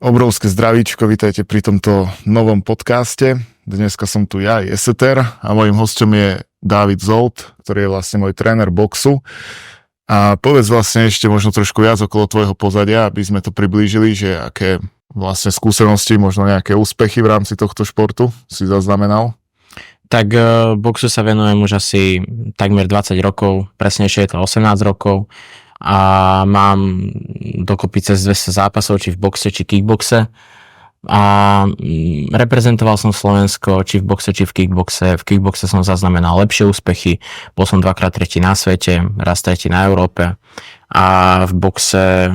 Obrovské zdravíčko, vítajte pri tomto novom podcaste. Dneska som tu ja, Jeseter, a mojím hosťom je Dávid Zolt, ktorý je vlastne môj tréner boxu. A povedz vlastne ešte možno trošku viac okolo tvojho pozadia, aby sme to priblížili, že aké vlastne skúsenosti, možno nejaké úspechy v rámci tohto športu si zaznamenal. Tak boxu sa venujem už asi takmer 20 rokov, presnejšie je to 18 rokov. A mám dokopy cez 200 zápasov, či v boxe, či kickboxe. A reprezentoval som Slovensko, či v boxe, či v kickboxe. V kickboxe som zaznamenal lepšie úspechy. Bol som dvakrát tretí na svete, raz tretí na Európe. A v boxe,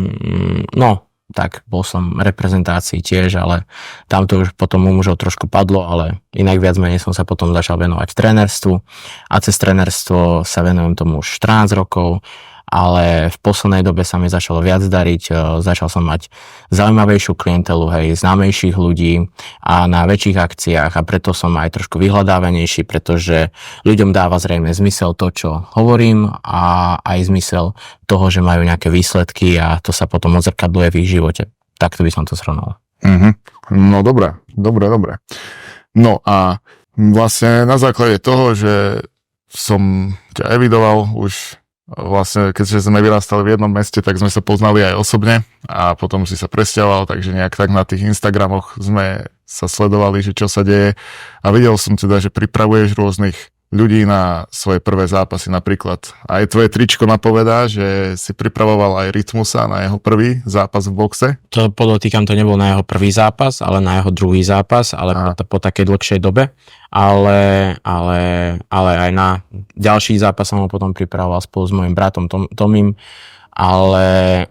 tak bol som reprezentácii tiež, ale tam to už potom u mužov trošku padlo, ale inak viac menej som sa potom začal venovať trénerstvu. A cez trénerstvo sa venujem tomu už 14 rokov. Ale v poslednej dobe sa mi začalo viac dariť, začal som mať zaujímavejšiu klientelu, známejších ľudí a na väčších akciách, a preto som aj trošku vyhľadávanejší, pretože ľuďom dáva zrejme zmysel to, čo hovorím, a aj zmysel toho, že majú nejaké výsledky, a to sa potom odzrkadluje v ich živote. Takto by som to zhrnul. No dobre. No a vlastne na základe toho, že som ťa evidoval už. Vlastne, keďže sme vyrastali v jednom meste, tak sme sa poznali aj osobne a potom si sa presťahoval, takže nejak tak na tých Instagramoch sme sa sledovali, že čo sa deje, a videl som teda, že pripravuješ rôznych ľudí na svoje prvé zápasy. Napríklad aj tvoje tričko napovedá, že si pripravoval aj Rytmusa na jeho prvý zápas v boxe. To podotýkam, to nebol na jeho prvý zápas, ale na jeho druhý zápas, ale po takej dlhšej dobe. Ale aj na ďalší zápas som ho potom pripravoval spolu s mojim bratom Tomím, ale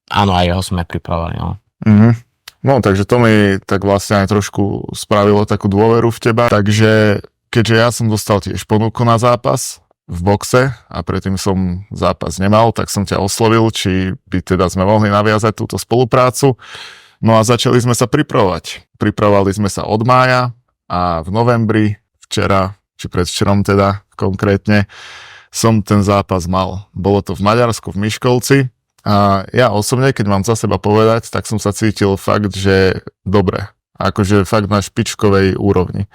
áno, aj jeho sme pripravovali. No, takže to mi tak vlastne aj trošku spravilo takú dôveru v teba, takže keďže ja som dostal tiež ponuku na zápas v boxe a predtým som zápas nemal, tak som ťa oslovil, či by teda sme mohli naviazať túto spoluprácu. No a začali sme sa pripravovať. Pripravovali sme sa od mája a v novembri, včera, či predvčerom teda konkrétne, som ten zápas mal. Bolo to v Maďarsku, v Miškolci, a ja osobne, keď mám za seba povedať, tak som sa cítil fakt, že dobre. Akože fakt na špičkovej úrovni.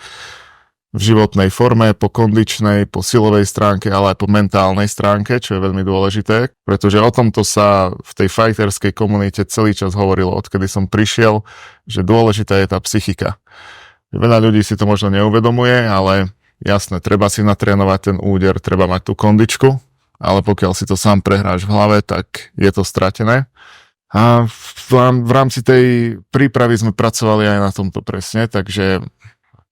V životnej forme, po kondičnej, po silovej stránke, ale aj po mentálnej stránke, čo je veľmi dôležité, pretože o tomto sa v tej fighterskej komunite celý čas hovorilo, odkedy som prišiel, že dôležitá je tá psychika. Veľa ľudí si to možno neuvedomuje, ale jasné, treba si natrénovať ten úder, treba mať tú kondičku, ale pokiaľ si to sám prehráš v hlave, tak je to stratené. A v rámci tej prípravy sme pracovali aj na tomto presne, takže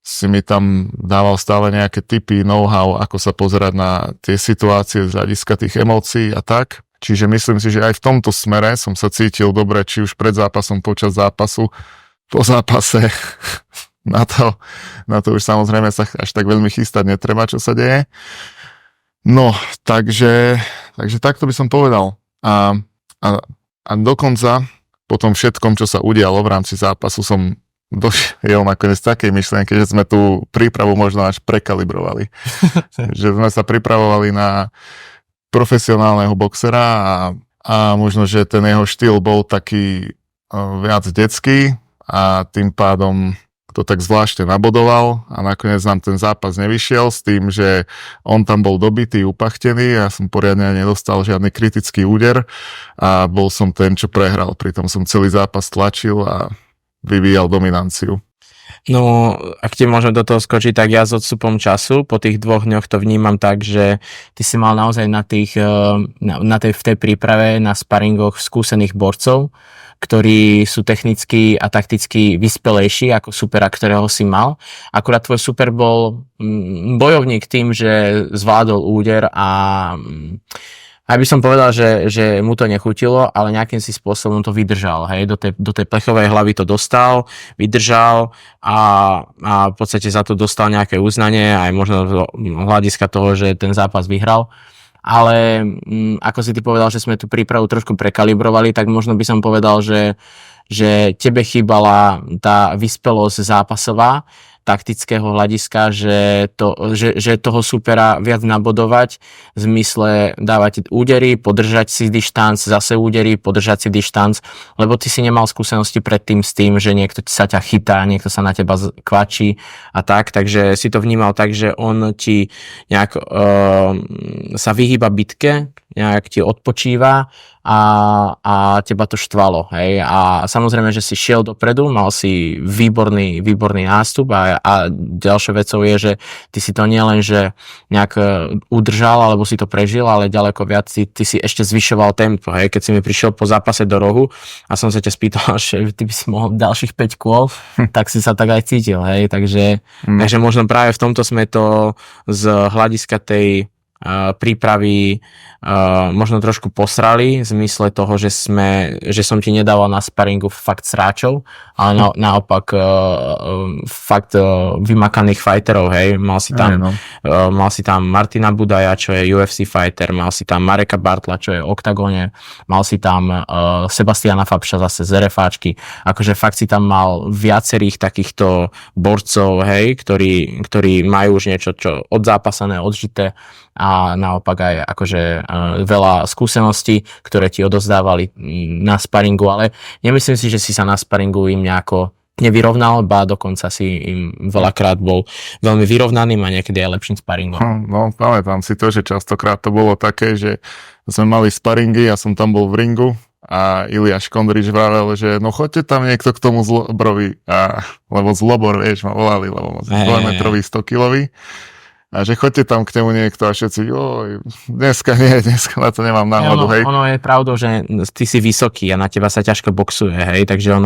si mi tam dával stále nejaké tipy, know-how, ako sa pozerať na tie situácie z hľadiska tých emócií a tak. Čiže myslím si, že aj v tomto smere som sa cítil dobre, či už pred zápasom, počas zápasu, po zápase. Na to už samozrejme sa až tak veľmi chystať netreba, čo sa deje. No, takže takto by som povedal. A dokonca po tom všetkom, čo sa udialo v rámci zápasu, som došiel nakoniec takej myšlienky, že sme tú prípravu možno až prekalibrovali. Že sme sa pripravovali na profesionálneho boxera a možno, že ten jeho štýl bol taký viac detský a tým pádom to tak zvláštne nabodoval a nakoniec nám ten zápas nevyšiel s tým, že on tam bol dobitý, upachtený, ja som poriadne nedostal žiadny kritický úder a bol som ten, čo prehral. Pritom som celý zápas tlačil a vyvíjal dominanciu. No, ak ti môžem do toho skočiť, tak ja s odstupom času, po tých 2 dňoch to vnímam tak, že ty si mal naozaj v tej príprave na sparingoch skúsených borcov, ktorí sú technicky a takticky vyspelejší ako supera, ktorého si mal. Akurát tvoj super bol bojovník tým, že zvládol úder a by som povedal, že mu to nechutilo, ale nejakým si spôsobom to vydržal. Do tej plechovej hlavy to dostal, vydržal a v podstate za to dostal nejaké uznanie, aj možno hľadiska toho, že ten zápas vyhral. Ale ako si ty povedal, že sme tú prípravu trošku prekalibrovali, tak možno by som povedal, že tebe chýbala tá vyspelosť zápasová taktického hľadiska, že toho supera viac nabodovať v zmysle dávať údery, podržať si dištanc, zase údery, podržať si dištanc, lebo ty si nemal skúsenosti predtým s tým, že niekto sa ťa chytá, niekto sa na teba kvačí a tak, takže si to vnímal tak, že on ti nejak sa vyhýba bitke, nejak ti odpočíva a teba to štvalo, hej, a samozrejme, že si šiel dopredu, mal si výborný nástup a ďalšou vecou je, že ty si to nielen, že nejak udržal, alebo si to prežil, ale ďaleko viac ty si ešte zvyšoval tempo, hej, keď si mi prišiel po zápase do rohu a som sa ťa spýtal, že ty by si mohol ďalších 5 kôl, tak si sa tak aj cítil, hej, takže možno práve v tomto sme to z hľadiska tej prípravy možno trošku posrali v zmysle toho, že som ti nedával na sparingu fakt sráčov, ale naopak fakt vymakaných fighterov, hej, mal si tam Martina Budaja, čo je UFC fighter, mal si tam Mareka Bartla, čo je v oktagóne, mal si tam Sebastiana Fabša zase z RFáčky, akože fakt si tam mal viacerých takýchto borcov, hej, ktorí majú už niečo čo odzápasané, odžité a naopak aj akože veľa skúseností, ktoré ti odozdávali na sparingu, ale nemyslím si, že si sa na sparingu im nejako nevyrovnal, ba dokonca si im veľakrát bol veľmi vyrovnaným a niekedy aj lepším sparingom. No, pamätám si to, že častokrát to bolo také, že sme mali sparingy, ja som tam bol v ringu a Iliáš Kondrič vravel, že no choďte tam niekto k tomu Zlobrovi, lebo Zlobor, vieš, ma volali, lebo 2-metrový, 100-kilový. A že choďte tam k nemu niekto a všetci, dneska na to nemám náhodu, hej. Ono je pravdou, že ty si vysoký a na teba sa ťažko boxuje, hej, takže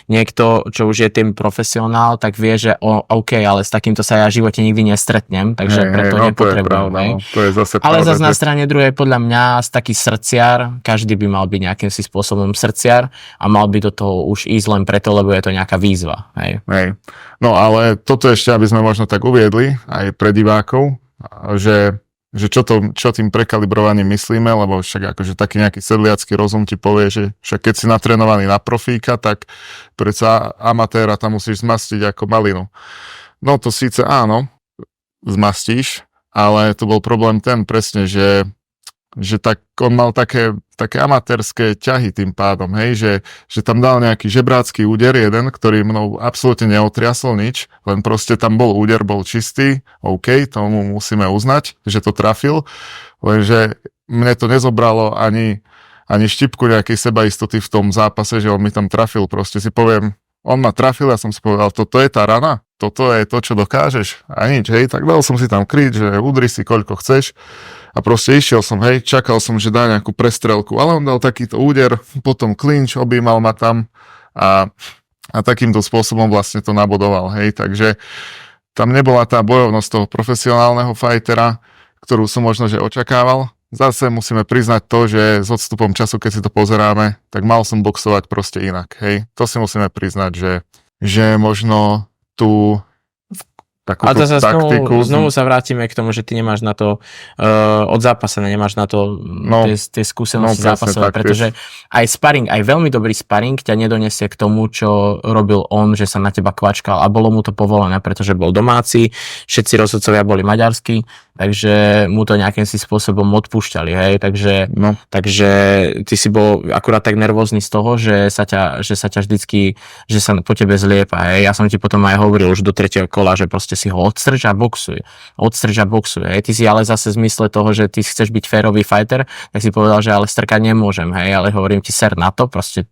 niekto, čo už je tým profesionál, tak vie, že OK, ale s takýmto sa ja v živote nikdy nestretnem, takže preto nepotrebujem, hej. To je zase ale zase na strane druhej, podľa mňa, taký srdciar, každý by mal byť nejakým si spôsobom srdciar a mal by do toho už ísť len preto, lebo je to nejaká výzva, hej. No ale toto ešte, aby sme možno tak uviedli aj pre divákov, že čo tým prekalibrovaním myslíme, lebo však akože taký nejaký sedliacky rozum ti povie, že však keď si natrénovaný na profíka, tak predsa amatéra tam musíš zmastiť ako malinu. No to síce áno, zmastíš, ale to bol problém ten presne, že tak on mal také amatérske ťahy tým pádom, hej, že tam dal nejaký žebrácky úder jeden, ktorý mnou absolútne neotriasol nič, len proste tam bol úder, bol čistý, OK, tomu musíme uznať, že to trafil, lenže mne to nezobralo ani štipku nejakej sebaistoty v tom zápase, že on mi tam trafil, proste si poviem, on ma trafil, ja som si povedal, toto je tá rana, toto je to, čo dokážeš a nič, hej, tak dal som si tam kryť, že udri si koľko chceš. A proste išiel som, hej, čakal som, že dá nejakú prestrelku, ale on dal takýto úder, potom klinč, objímal ma tam a takýmto spôsobom vlastne to nabodoval, hej, takže tam nebola tá bojovnosť toho profesionálneho fightera, ktorú som možno, že očakával. Zase musíme priznať to, že s odstupom času, keď si to pozeráme, tak mal som boxovať proste inak, hej. To si musíme priznať, že možno tú a to taktiku. Znovu sa vrátime k tomu, že ty nemáš na to odzápasené, nemáš na to tie skúsenosti zápasové, pretože aj sparing, aj veľmi dobrý sparing ťa nedonesie k tomu, čo robil on, že sa na teba kvačkal a bolo mu to povolené, pretože bol domáci, všetci rozhodcovia boli maďarskí, takže mu to nejakým si spôsobom odpúšťali, hej, takže ty si bol akurát tak nervózny z toho, že sa ťa vždycky, že sa po tebe zliepa, hej, ja som ti potom aj hovoril už do 3. kola, že proste si ho odstrč a boxuj, hej, ty si ale zase v zmysle toho, že ty chceš byť férový fighter, tak si povedal, že ale strkať nemôžem, hej, ale hovorím ti ser na to, proste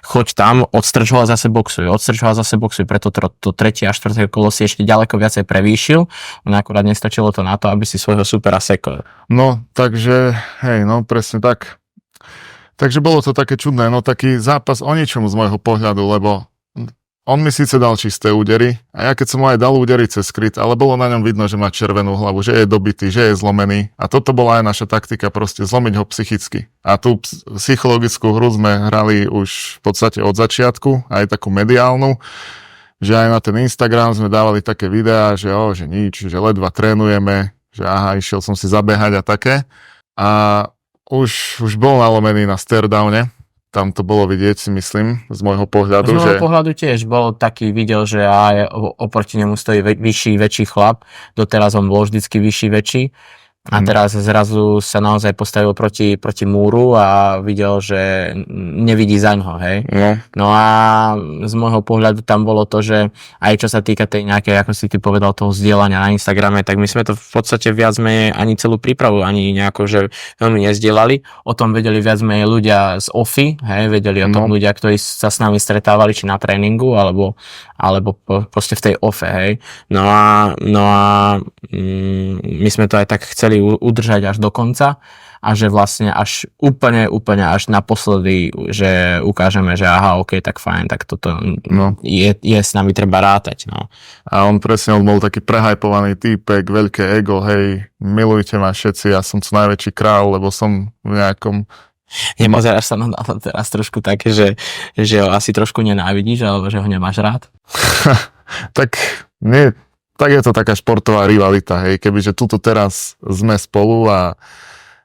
choď tam, odstrč ho a zase boxuj, preto to 3. a 4. kolo si ešte ďaleko viacej prevýšil, akurát nestačilo to na to, aby si svojho supera sekol. No, takže, hej, no, presne tak. Takže bolo to také čudné, no taký zápas o ničom z môjho pohľadu, lebo on mi síce dal čisté údery a ja keď som mu aj dal údery cez skryt, ale bolo na ňom vidno, že má červenú hlavu, že je dobitý, že je zlomený a toto bola aj naša taktika, proste zlomiť ho psychicky. A tú psychologickú hru sme hrali už v podstate od začiatku, aj takú mediálnu, že aj na ten Instagram sme dávali také videá, že nič, že ledva trénujeme, že išiel som si zabehať a také. A už bol nalomený na staredowne, tam to bolo vidieť, si myslím, z môjho pohľadu. Z môjho pohľadu tiež bol taký video, že aj oproti nemu stojí vyšší, väčší chlap. Doteraz on bol vždycky vyšší, väčší. A teraz zrazu sa naozaj postavil proti múru a videl, že nevidí zaňho, hej. No a z môjho pohľadu tam bolo to, že aj čo sa týka tej nejakej, ako si ty povedal, toho zdieľania na Instagrame, tak my sme to v podstate viac menej ani celú prípravu ani nejako, že veľmi nezdielali. O tom vedeli viac menej ľudia z OFI, hej, vedeli o tom ľudia, ktorí sa s nami stretávali, či na tréningu, alebo proste v tej OFE, hej. No a my sme to aj tak chceli udržať až do konca a že vlastne až úplne až naposledy, že ukážeme, že aha, ok, tak fajn, tak toto je s nami treba rátať, no. A on presne, on bol taký prehypovaný týpek, veľké ego, hej, milujte ma všetci, ja som co najväčší král, lebo som v nejakom... Nepozeráš sa na to teraz trošku také, že ho asi trošku nenávidíš, alebo že ho nemáš rád? Tak nie, tak je to taká športová rivalita, hej, kebyže tuto teraz sme spolu a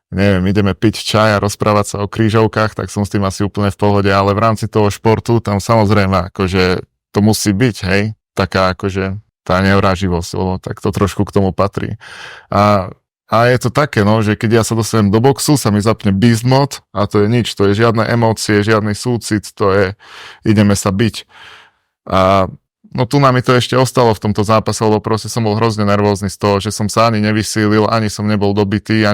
neviem, ideme piť čaj a rozprávať sa o krížovkách, tak som s tým asi úplne v pohode, ale v rámci toho športu tam samozrejme akože to musí byť, hej, taká akože tá neuráživosť, lebo tak to trošku k tomu patrí. A je to také, no, že keď ja sa dostanem do boxu, sa mi zapne beast mode a to je nič, to je žiadne emócie, žiadny súcit, to je ideme sa byť. A no tu nám mi to ešte ostalo v tomto zápase, lebo proste som bol hrozne nervózny z toho, že som sa ani nevysílil, ani som nebol dobitý,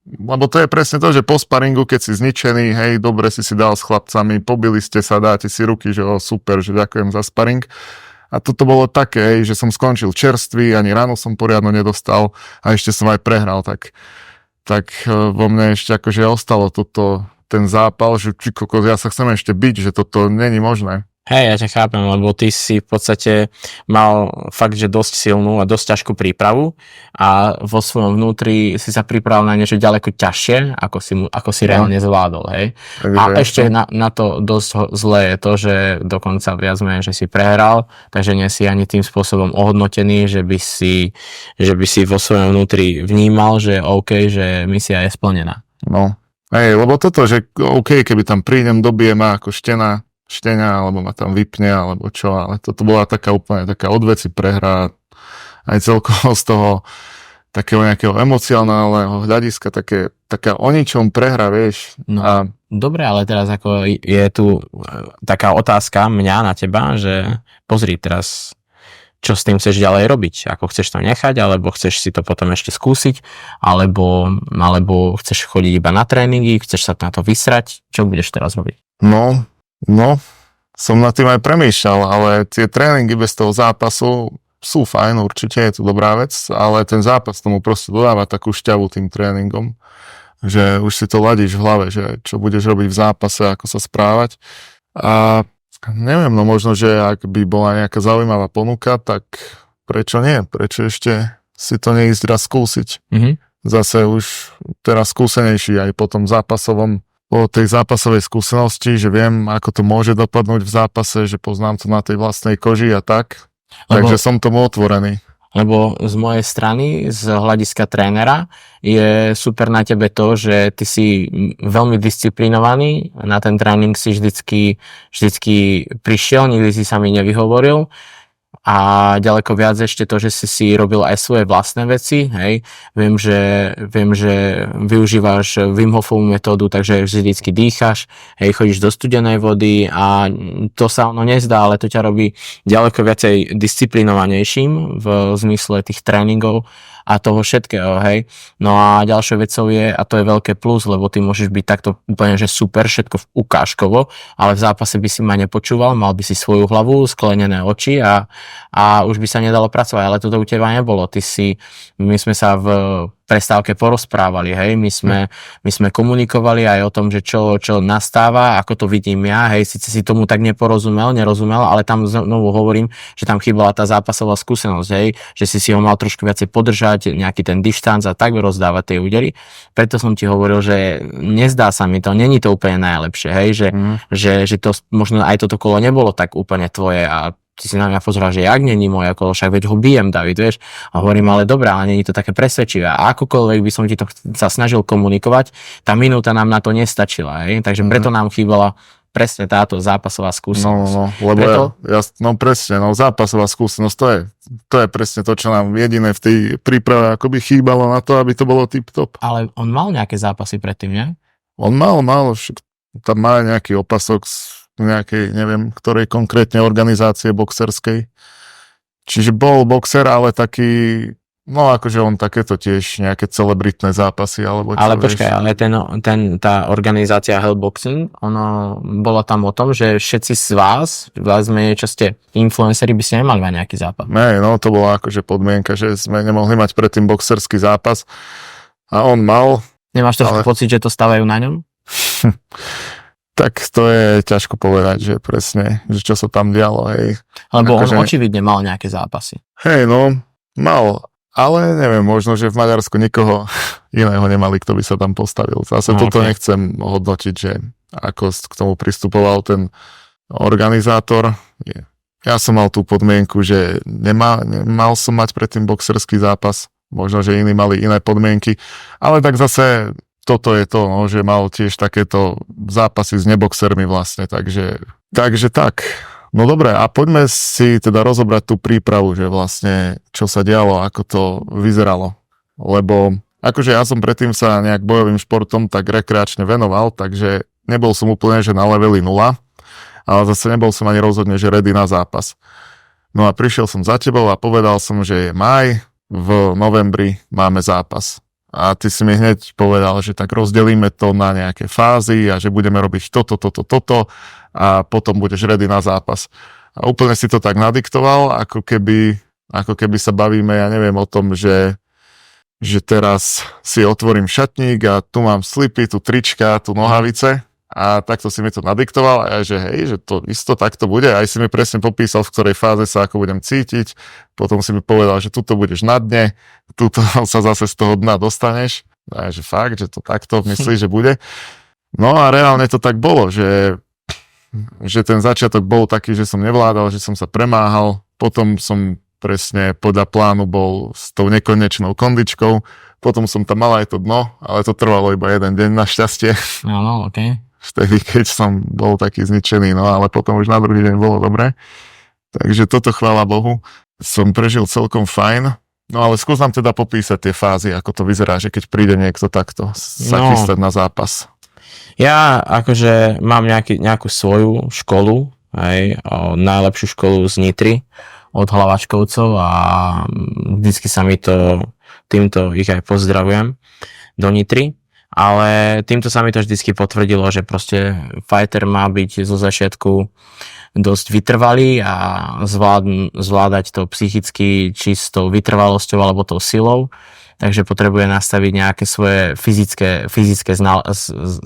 lebo to je presne to, že po sparingu, keď si zničený, hej, dobre si dal s chlapcami, pobili ste sa, dáte si ruky, že super, že ďakujem za sparing. A toto bolo také, hej, že som skončil čerstvý, ani ráno som poriadno nedostal a ešte som aj prehral, tak vo mne ešte akože ostalo ten zápal, že či kokos, ja sa chcem ešte byť, že toto není možné. Hej, ja ťa chápem, lebo ty si v podstate mal fakt, že dosť silnú a dosť ťažkú prípravu a vo svojom vnútri si sa pripravil na niečo ďaleko ťažšie, ako si reálne zvládol, hej. Takže a ešte na to dosť zlé je to, že dokonca viac menej, že si prehral, takže nie si ani tým spôsobom ohodnotený, že by si vo svojom vnútri vnímal, že OK, že misia je splnená. No, hej, lebo toto, že OK, keby tam prídem, dobije ma ako štenia, alebo ma tam vypne, alebo čo, ale toto bola taká úplne taká odveci prehra, aj celkovo z toho takého nejakého emocionálneho hľadiska, taká o ničom prehra, vieš. No, dobre, ale teraz ako je tu taká otázka mňa na teba, že pozri teraz, čo s tým chceš ďalej robiť, ako chceš to nechať, alebo chceš si to potom ešte skúsiť, alebo chceš chodiť iba na tréningy, chceš sa na to vysrať, čo budeš teraz robiť? No, som nad tým aj premýšľal, ale tie tréningy bez toho zápasu sú fajn, určite je to dobrá vec, ale ten zápas tomu proste dodáva takú šťavu tým tréningom, že už si to ladíš v hlave, že čo budeš robiť v zápase, ako sa správať. A neviem, no možno, že ak by bola nejaká zaujímavá ponuka, tak prečo nie? Prečo ešte si to neísť raz skúsiť? Zase už teraz skúsenejší aj po tom zápasovom, po tej zápasovej skúsenosti, že viem, ako to môže dopadnúť v zápase, že poznám to na tej vlastnej koži a tak. Takže som tomu otvorený. Lebo z mojej strany, z hľadiska trénera, je super na tebe to, že ty si veľmi disciplinovaný, na ten tréning si vždycky prišiel, nikdy si sa mi nevyhovoril. A ďaleko viac ešte to, že si robil aj svoje vlastné veci, hej. Viem, že využívaš Wim Hofovú metódu, takže vždycky dýchaš, hej, chodíš do studenej vody a to sa ono nezdá, ale to ťa robí ďaleko viacej disciplinovanejším v zmysle tých tréningov a toho všetkého, hej. No a ďalšou vecou je, a to je veľké plus, lebo ty môžeš byť takto úplne, že super, všetko ukážkovo, ale v zápase by si ma nepočúval, mal by si svoju hlavu, sklenené oči a už by sa nedalo pracovať, ale toto u teba nebolo. My sme sa v prestávke porozprávali, hej, my sme komunikovali aj o tom, že čo nastáva, ako to vidím ja, hej, síce si tomu tak nerozumel, ale tam znovu hovorím, že tam chýbala tá zápasová skúsenosť, hej, že si ho mal trošku viacej podržať, nejaký ten dištanc a tak rozdávať tie údery. Preto som ti hovoril, že nezdá sa mi to, není to úplne najlepšie, hej, že to možno aj toto kolo nebolo tak úplne tvoje a ty si na mňa pozeral, že jak není moje kolo, však veď ho bijem, David, vieš. A hovorím, ale dobré, ale není to také presvedčivé. A akokoľvek by som ti to sa snažil komunikovať, tá minúta nám na to nestačila, hej. Takže preto nám chýbala presne táto zápasová skúsenosť. No, lebo presne, zápasová skúsenosť, to je presne to, čo nám jediné v tej príprave akoby chýbalo na to, aby to bolo tip-top. Ale on mal nejaké zápasy predtým, nie? On mal, tam má nejaký opasok z nejakej, neviem, ktorej konkrétne organizácie boxerskej. Čiže bol boxer, ale taký, no akože on takéto tiež nejaké celebritné zápasy, alebo čo, ale počkaj, ale tá organizácia Hellboxing, ono bola tam o tom, že všetci z vás, vlastne čo ste influenceri, by ste nemali mať nejaký zápas. Ne, no to bola akože podmienka, že sme nemohli mať predtým boxerský zápas a on mal. Nemáš trošku pocit, že to stavajú na ňom? Tak to je ťažko povedať, že presne, že čo sa tam dialo, hej. Lebo on očividne mal nejaké zápasy. Hej, no, mal. Ale neviem, možno, že v Maďarsku nikoho iného nemali, kto by sa tam postavil. Zase toto nechcem hodnotiť, že ako k tomu pristupoval ten organizátor. Ja som mal tú podmienku, že nemal som mať predtým boxerský zápas. Možno, že iní mali iné podmienky. Ale tak zase toto je to, no, že mal tiež takéto zápasy s neboxermi vlastne. Takže tak. No dobre, a poďme si teda rozobrať tú prípravu, že vlastne čo sa dialo, ako to vyzeralo. Lebo akože ja som predtým sa nejak bojovým športom tak rekreačne venoval, takže nebol som úplne, že na leveli 0, ale zase nebol som ani rozhodne, že ready na zápas. No a prišiel som za tebou a povedal som, že je máj, v novembri máme zápas. A ty si mi hneď povedal, že tak rozdelíme to na nejaké fázy a že budeme robiť toto a potom budeš ready na zápas. A úplne si to tak nadiktoval, ako keby sa bavíme, ja neviem o tom, že teraz si otvorím šatník a tu mám slipy, tu trička, tu nohavice a takto si mi to nadiktoval a ja, že hej, že to isto takto bude. Aj si mi presne popísal, v ktorej fáze sa ako budem cítiť. Potom si mi povedal, že tuto budeš na dne, tuto sa zase z toho dna dostaneš. A ja, že fakt, že to takto myslíš, že bude. No a reálne to tak bolo, že ten začiatok bol taký, že som nevládal, že som sa premáhal. Potom som presne podľa plánu bol s tou nekonečnou kondičkou. Potom som tam mal aj to dno, ale to trvalo iba jeden deň našťastie. No, okej. Vtedy, keď som bol taký zničený, no ale potom už na druhý deň bolo dobre. Takže toto, chvála Bohu, som prežil celkom fajn. No ale skús nám teda popísať tie fázy, ako to vyzerá, že keď príde niekto takto sa chystať na zápas. Ja akože mám nejakú svoju školu, najlepšiu školu z Nitry od Hlavačkovcov a vždycky sa mi to, týmto ich aj pozdravujem do Nitry. Ale týmto sa mi to vždycky potvrdilo, že proste fighter má byť zo začiatku dosť vytrvalý a zvládať to psychicky či s tou vytrvalosťou alebo tou silou. Takže potrebuje nastaviť nejaké svoje fyzické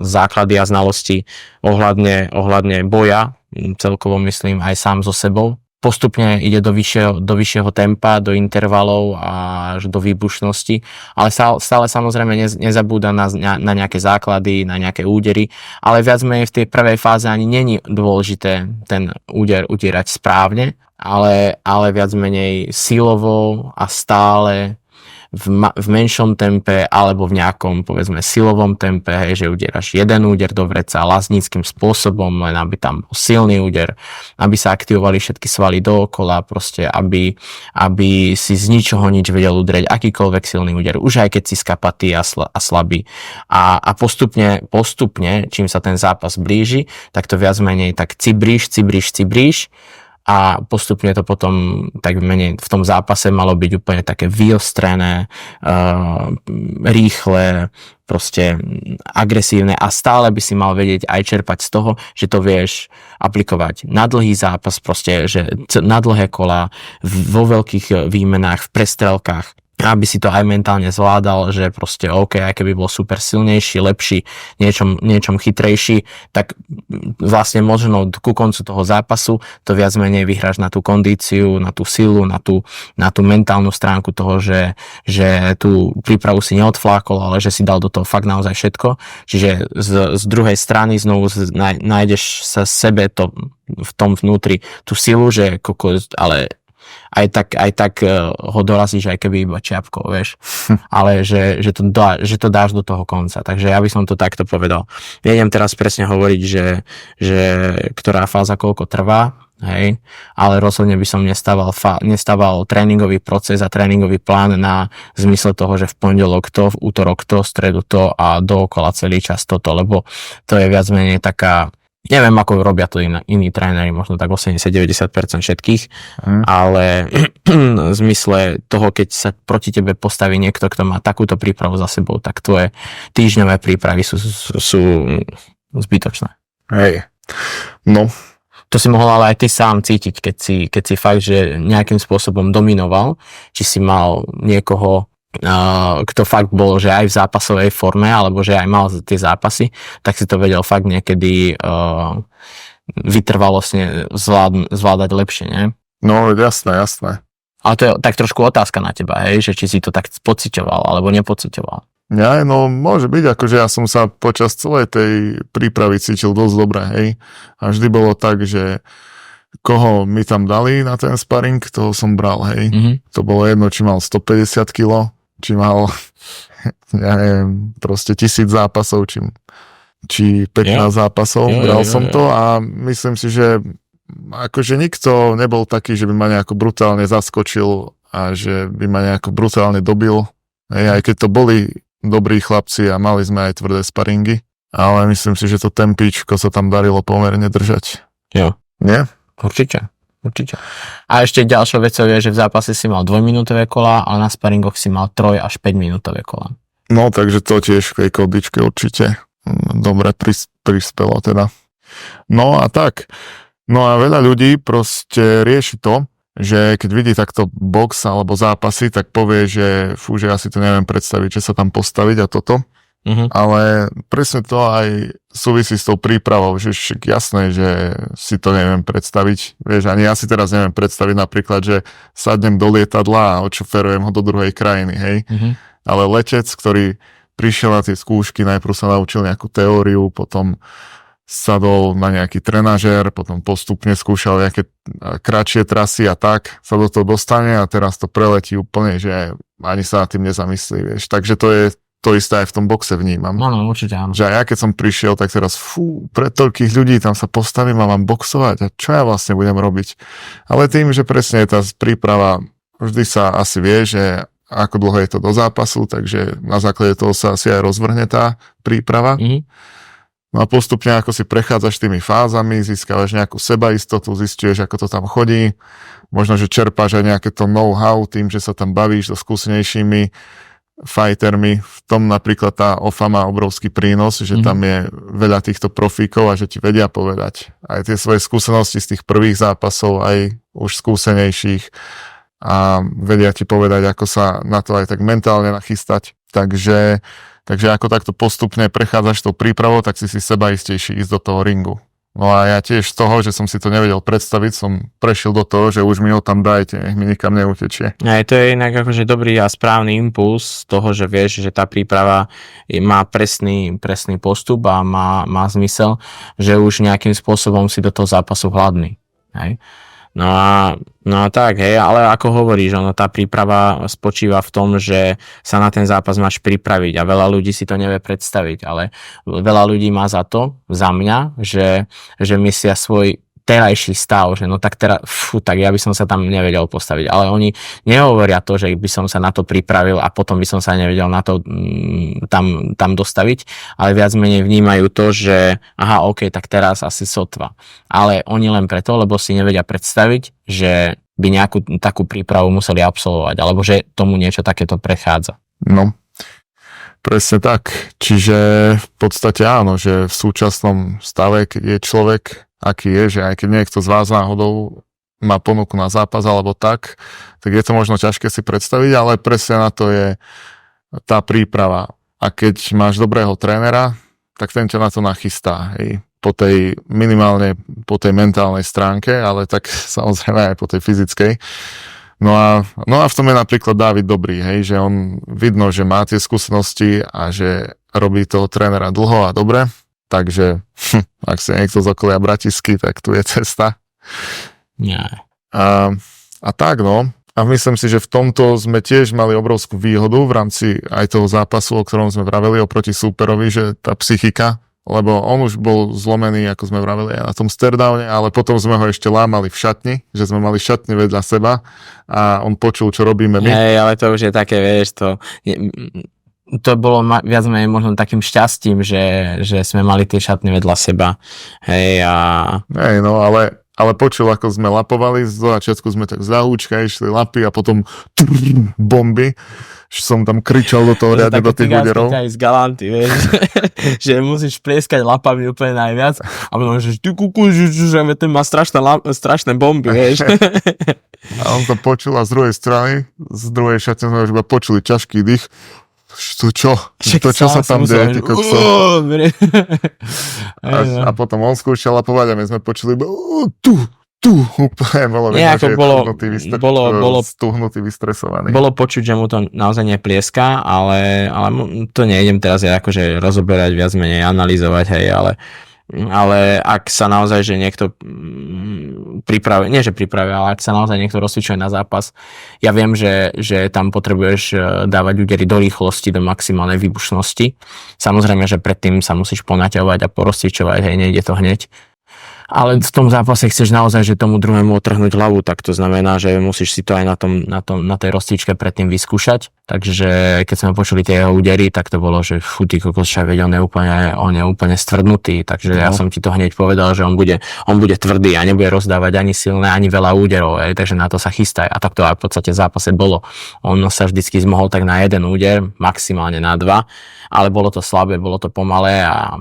základy a znalosti ohľadne boja, celkovo myslím aj sám so sebou. Postupne ide do vyššieho tempa, do intervalov a až do výbušnosti, ale stále samozrejme nezabúda na nejaké základy, na nejaké údery, ale viac menej v tej prvej fáze ani není dôležité ten úder udierať správne, ale viac menej silovo a stále v menšom tempe alebo v nejakom, povedzme, silovom tempe, hej, že udieraš jeden úder do vreca lazníckym spôsobom, len aby tam bol silný úder, aby sa aktivovali všetky svaly dookola, proste, aby si z ničoho nič vedel udrieť akýkoľvek silný úder, už aj keď si skapatý a slabý. A postupne, čím sa ten zápas blíži, tak to viac menej tak cibríš a postupne to potom tak menej v tom zápase malo byť úplne také vyostrené, rýchle, proste agresívne a stále by si mal vedieť aj čerpať z toho, že to vieš aplikovať na dlhý zápas, proste, že na dlhé kola, vo veľkých výmenách, v prestrelkách. aby si to aj mentálne zvládal, že proste OK, aj keby bol super silnejší, lepší, niečom chytrejší, tak vlastne možno ku koncu toho zápasu to viac menej vyhráš na tú kondíciu, na tú silu, na tú mentálnu stránku toho, že tú prípravu si neodflákol, ale že si dal do toho fakt naozaj všetko. Čiže z druhej strany znovu nájdeš sa sebe to v tom vnútri tú silu, že ale aj tak ho dorazíš, aj keby iba čiapkou, vieš. Ale že to dáš do toho konca. Takže ja by som to takto povedal. Nejdem teraz presne hovoriť, že ktorá fáza koľko trvá, hej, ale rozhodne by som nestával tréningový proces a tréningový plán na zmysle toho, že v pondelok to, v útorok to, v stredu to a dookola celý čas toto, lebo to je viac menej taká. Neviem, ako robia to iní tréneri, možno tak 80-90% všetkých, ale v zmysle toho, keď sa proti tebe postaví niekto, kto má takúto prípravu za sebou, tak tvoje týždňové prípravy sú zbytočné. Hej, no. To si mohol ale aj ty sám cítiť, keď si fakt, že nejakým spôsobom dominoval, či si mal niekoho, kto fakt bol, že aj v zápasovej forme, alebo že aj mal tie zápasy, tak si to vedel fakt niekedy vytrvalostne zvládať lepšie, nie? No, jasné. Ale to je tak trošku otázka na teba, hej, že či si to tak pociťoval, alebo nepociťoval. Ja, no môže byť, akože ja som sa počas celej tej prípravy cítil dosť dobre, hej. A vždy bolo tak, že koho mi tam dali na ten sparring, toho som bral, hej. Mm-hmm. To bolo jedno, či mal 150 kg, či mal, ja neviem, proste 1000 zápasov, či 15 zápasov, bral som to a myslím si, že akože nikto nebol taký, že by ma nejako brutálne zaskočil a že by ma nejako brutálne dobil, hej, aj keď to boli dobrí chlapci a mali sme aj tvrdé sparingy, ale myslím si, že to tempíčko sa tam darilo pomerne držať. Jo. Nie? Určite. A ešte ďalšou vecou je, že v zápase si mal 2-minútové kola, ale na sparingoch si mal 3 až 5 minútové kola. No, takže to tiež v tej kodičke určite dobre prispelo teda. No a tak. No a veľa ľudí proste rieši to, že keď vidí takto box alebo zápasy, tak povie, že že ja si to neviem predstaviť, že sa tam postaviť a toto. Ale presne to aj súvisí s tou prípravou, že však jasné, že si to neviem predstaviť. Vieš, ani ja si teraz neviem predstaviť napríklad, že sadnem do lietadla a odšoferujem ho do druhej krajiny, hej. Ale letec, ktorý prišiel na tie skúšky, najprv sa naučil nejakú teóriu, potom sadol na nejaký trenažér, potom postupne skúšal nejaké kratšie trasy a tak sa do toho dostane a teraz to preletí úplne, že ani sa nad tým nezamyslí, vieš. Takže to je to isté aj v tom boxe vnímam. No, určite áno. Že aj ja keď som prišiel, tak teraz pred toľkých ľudí tam sa postavím a mám boxovať a čo ja vlastne budem robiť. Ale tým, že presne tá príprava, vždy sa asi vie, že ako dlho je to do zápasu, takže na základe toho sa asi aj rozvrhne tá príprava. No a postupne, ako si prechádzaš tými fázami, získavaš nejakú sebaistotu, zistíš, ako to tam chodí. Možno, že čerpáš aj nejaké to know-how tým, že sa tam bavíš so skúsenejšími fightermi. V tom napríklad tá OFA má obrovský prínos, že tam je veľa týchto profíkov a že ti vedia povedať aj tie svoje skúsenosti z tých prvých zápasov, aj už skúsenejších a vedia ti povedať, ako sa na to aj tak mentálne nachystať. Takže ako takto postupne prechádzaš tou prípravou, tak si sebaistejší ísť do toho ringu. No a ja tiež z toho, že som si to nevedel predstaviť, som prešiel do toho, že už mi ho tam dajte, nech mi nikam neutečie. Aj to je inak akože dobrý a správny impuls toho, že vieš, že tá príprava má presný postup a má zmysel, že už nejakým spôsobom si do toho zápasu hladný. Hej? No a tak, hej, ale ako hovoríš, tá príprava spočíva v tom, že sa na ten zápas máš pripraviť a veľa ľudí si to nevie predstaviť, ale veľa ľudí má za mňa, že myslia svoj terajší stav, že no tak teraz, tak ja by som sa tam nevedel postaviť, ale oni nehovoria to, že by som sa na to pripravil a potom by som sa nevedel na to tam dostaviť, ale viac menej vnímajú to, že aha, ok, tak teraz asi sotva. Ale oni len preto, lebo si nevedia predstaviť, že by nejakú takú prípravu museli absolvovať, alebo že tomu niečo takéto prechádza. No, presne tak. Čiže v podstate áno, že v súčasnom stave, keď je človek aký je, že aj keď niekto z vás náhodou má ponuku na zápas alebo tak je to možno ťažké si predstaviť, ale presne na to je tá príprava. A keď máš dobrého trénera, tak ten ťa na to nachystá. Hej. Minimálne po tej mentálnej stránke, ale tak samozrejme aj po tej fyzickej. No a v tom je napríklad Dávid dobrý, hej, že on vidno, že má tie skúsenosti a že robí toho trénera dlho a dobre, takže ak si niekto z okolia Bratisky, tak tu je cesta. Nie. A tak no, a myslím si, že v tomto sme tiež mali obrovskú výhodu v rámci aj toho zápasu, o ktorom sme vraveli oproti súperovi, že tá psychika, lebo on už bol zlomený, ako sme vraveli aj na tom stairdowne, ale potom sme ho ešte lámali v šatni, že sme mali šatni vedľa seba a on počul, čo robíme my. Hej, ale to už je také, vieš, to bolo viac menej možno takým šťastím, že sme mali tie šatny vedľa seba. Hej, no, ale počul, ako sme lapovali, z začiatku sme tak zahúčka, išli lapy a potom bomby, že som tam kričal do toho riadne do tých úderov. To je také z galanty, vieš, že musíš plieskať lapami úplne najviac a potom, že ty kuku, že ten má strašné bomby, vieš. A on to počul a z druhej strany, z druhej šatne sme už iba počuli ťažký dých. To čo sa tam deje? A potom on skúšal lapovať a my sme počuli tu, úplne bolo vidno, že je stuhnutý, vystresovaný. Bolo počuť, že mu to naozaj neplieská, ale to nejdem teraz akože rozoberať, viac menej analyzovať, hej, ale ak sa naozaj, že niekto pripraví, ale ak sa naozaj niekto rozcvičuje na zápas, ja viem, že tam potrebuješ dávať údery do rýchlosti, do maximálnej výbušnosti. Samozrejme, že predtým sa musíš ponaťovať a porozcvičovať, hej, nejde to hneď. Ale v tom zápase chceš naozaj, že tomu druhému otrhnúť hlavu, tak to znamená, že musíš si to aj na tej rozcvičke predtým vyskúšať. Takže keď sme počuli tie jeho údery, tak to bolo, že ty kokos, veď on je úplne stvrdnutý, takže ja som ti to hneď povedal, že on bude tvrdý a nebude rozdávať ani silné, ani veľa úderov, takže na to sa chystaj. A tak to aj v podstate v zápase bolo. On sa vždycky zmohol tak na jeden úder, maximálne na dva, ale bolo to slabé, bolo to pomalé a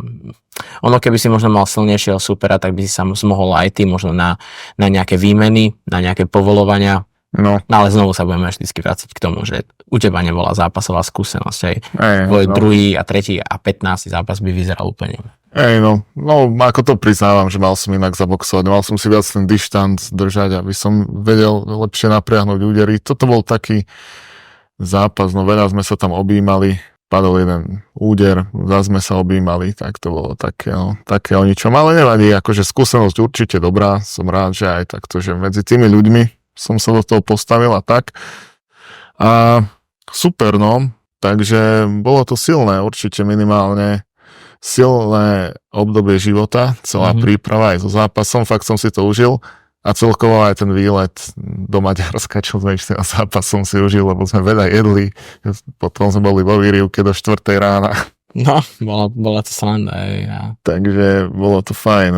ono, keby si možno mal silnejšieho supera, tak by si sa zmohol aj ty možno na nejaké výmeny, na nejaké povolovania. No, ale znovu sa budeme vždycky vrátiť k tomu, že u teba nebola zápasová skúsenosť. Tvoj druhý a tretí a 15. zápas by vyzeral úplne. No, ako to priznávam, že mal som inak zaboxovať. Mal som si viac ten dištanc držať, aby som vedel lepšie napriahnuť údery. Toto bol taký zápas, veľa sme sa tam objímali. Padol jeden úder, zase sme sa objímali, tak to bolo také o ničom, ale nevadí, akože skúsenosť určite dobrá, som rád, že aj takto, že medzi tými ľuďmi som sa do toho postavil a tak. A super, takže bolo to silné, určite minimálne silné obdobie života, celá príprava aj so zápasom, fakt som si to užil. A celkovo aj ten výlet do Maďarska, čo sme išli na zápas, som si užil, lebo sme veľa jedli. Potom sme boli vo výrivke do 4 rána. No, bola to sranda. Takže bolo to fajn,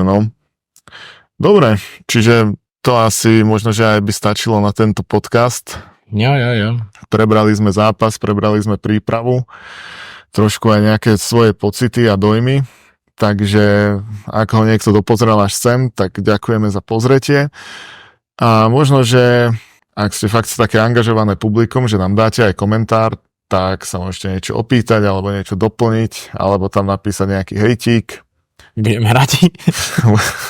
Dobre, čiže to asi možno, že aj by stačilo na tento podcast. Jo. Prebrali sme zápas, prebrali sme prípravu, trošku aj nejaké svoje pocity a dojmy. Takže ak ho niekto dopozrel až sem, tak ďakujeme za pozretie. A možno, že ak ste fakt také angažované publikum, že nám dáte aj komentár, tak sa môžete niečo opýtať, alebo niečo doplniť, alebo tam napísať nejaký hejtík. Budeme radi.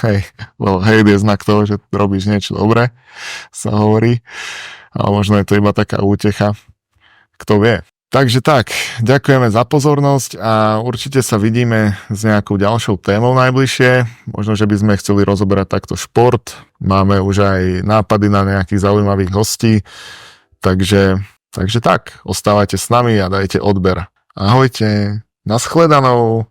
Hejt je znak toho, že robíš niečo dobré, sa hovorí. Ale možno je to iba taká útecha. Kto vie. Takže tak, ďakujeme za pozornosť a určite sa vidíme s nejakou ďalšou témou najbližšie. Možno, že by sme chceli rozoberať takto šport. Máme už aj nápady na nejakých zaujímavých hostí. Takže tak, ostávajte s nami a dajte odber. Ahojte, naschledanou.